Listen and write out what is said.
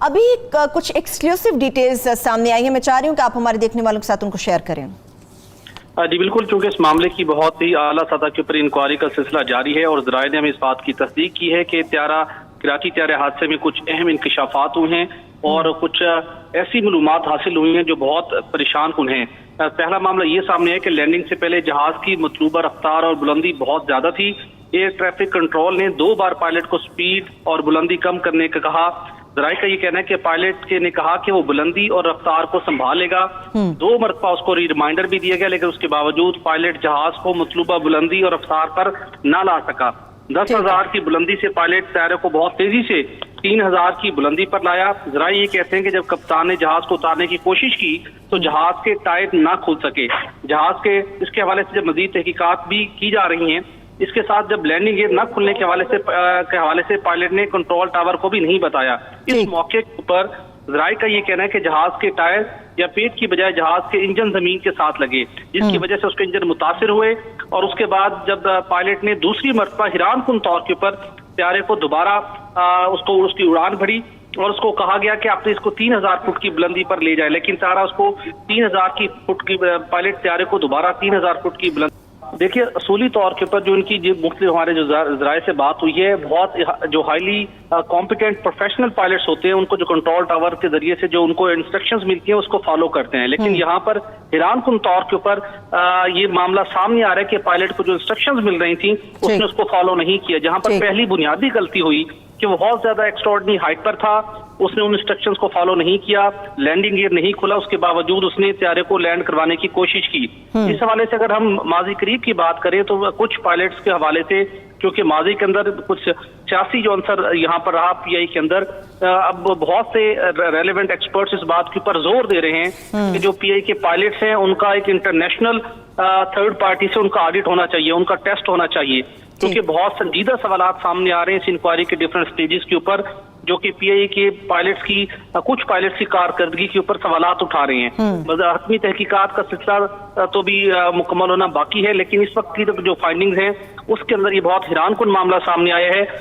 ابھی کچھ exclusive details سامنے آئی ہیں، میں چاہ رہی ہوں کہ آپ ہمارے دیکھنے والوں کے ساتھ ان کو شیئر کریں۔ جی بالکل، چونکہ اس معاملے کی بہت ہی اعلیٰ سطح کے اوپر انکوائری کا سلسلہ جاری ہے اور ذرائع نے ہمیں اس بات کی تصدیق کی ہے کہ کراچی طیارے حادثے میں کچھ اہم انکشافات ہوئے ہیں اور کچھ ایسی معلومات حاصل ہوئی ہیں جو بہت پریشان کن ہیں۔ پہلا معاملہ یہ سامنے ہے کہ لینڈنگ سے پہلے جہاز کی مطلوبہ رفتار اور بلندی بہت زیادہ تھی۔ ایئر ٹریفک کنٹرول نے 2 بار پائلٹ کو سپیڈ اور بلندی کم کرنے کا کہا۔ ذرائع کا یہ کہنا ہے کہ پائلٹ نے کہا کہ وہ بلندی اور رفتار کو سنبھالے گا۔ 2 مرتبہ اس کو ریمائنڈر بھی دیا گیا، لیکن اس کے باوجود پائلٹ جہاز کو مطلوبہ بلندی اور رفتار پر نہ لا سکا۔ 10,000 کی بلندی سے پائلٹ طیارے کو بہت تیزی سے 3,000 کی بلندی پر لایا۔ ذرائع یہ کہتے ہیں کہ جب کپتان نے جہاز کو اتارنے کی کوشش کی تو جہاز کے ٹائر نہ کھل سکے۔ اس کے حوالے سے جب مزید تحقیقات بھی کی جا رہی ہیں، اس کے ساتھ جب لینڈنگ گیئر نہ کھلنے کے حوالے سے پائلٹ نے کنٹرول ٹاور کو بھی نہیں بتایا۔ اس موقع پر ذرائع کا یہ کہنا ہے کہ جہاز کے ٹائر یا پیٹ کی بجائے جہاز کے انجن زمین کے ساتھ لگے، جس کی وجہ سے اس کے انجن متاثر ہوئے، اور اس کے بعد جب پائلٹ نے دوسری مرتبہ حیران کن طور کے اوپر طیارے کو دوبارہ اس کی اڑان بھری اور اس کو کہا گیا کہ آپ اس کو 3,000 فٹ کی بلندی پر لے جائے، لیکن طیارہ اس کو 3,000 فٹ کی پائلٹ طیارے کو دوبارہ 3,000 فٹ کی بلندی۔ دیکھیے، اصولی طور کے اوپر جو ان کی مختلف ہمارے جو ذرائع سے بات ہوئی ہے، بہت جو ہائیلی کمپیٹنٹ پروفیشنل پائلٹس ہوتے ہیں، ان کو جو کنٹرول ٹاور کے ذریعے سے جو ان کو انسٹرکشنز ملتی ہیں اس کو فالو کرتے ہیں، لیکن یہاں پر حیران کن طور کے اوپر یہ معاملہ سامنے آ رہا ہے کہ پائلٹ کو جو انسٹرکشنز مل رہی تھیں اس نے اس کو فالو نہیں کیا، جہاں پر پہلی بنیادی غلطی ہوئی کہ وہ بہت زیادہ ایکسٹراڈنری ہائٹ پر تھا، اس نے ان انسٹرکشنز کو فالو نہیں کیا، لینڈنگ گیئر نہیں کھلا، اس کے باوجود اس نے طیارے کو لینڈ کروانے کی کوشش کی۔ اس حوالے سے اگر ہم ماضی قریب کی بات کریں تو کچھ پائلٹس کے حوالے سے، کیونکہ ماضی کے اندر کچھ سیاسی جو عنصر یہاں پر رہا پی آئی کے اندر، اب بہت سے ریلیونٹ ایکسپرٹس اس بات کے اوپر زور دے رہے ہیں کہ جو پی آئی کے پائلٹس ہیں ان کا ایک انٹرنیشنل تھرڈ پارٹی سے ان کا آڈٹ ہونا چاہیے، ان کا ٹیسٹ ہونا چاہیے، کیونکہ بہت سنجیدہ سوالات سامنے آ رہے ہیں اس انکوائری کے ڈفرینٹ سٹیجز کے اوپر، جو کہ پی آئی کے کچھ پائلٹس کی کارکردگی کے اوپر سوالات اٹھا رہے ہیں۔ حتمی تحقیقات کا سلسلہ تو بھی مکمل ہونا باقی ہے، لیکن اس وقت کی جو فائنڈنگز ہیں اس کے اندر یہ بہت حیران کن معاملہ سامنے آیا ہے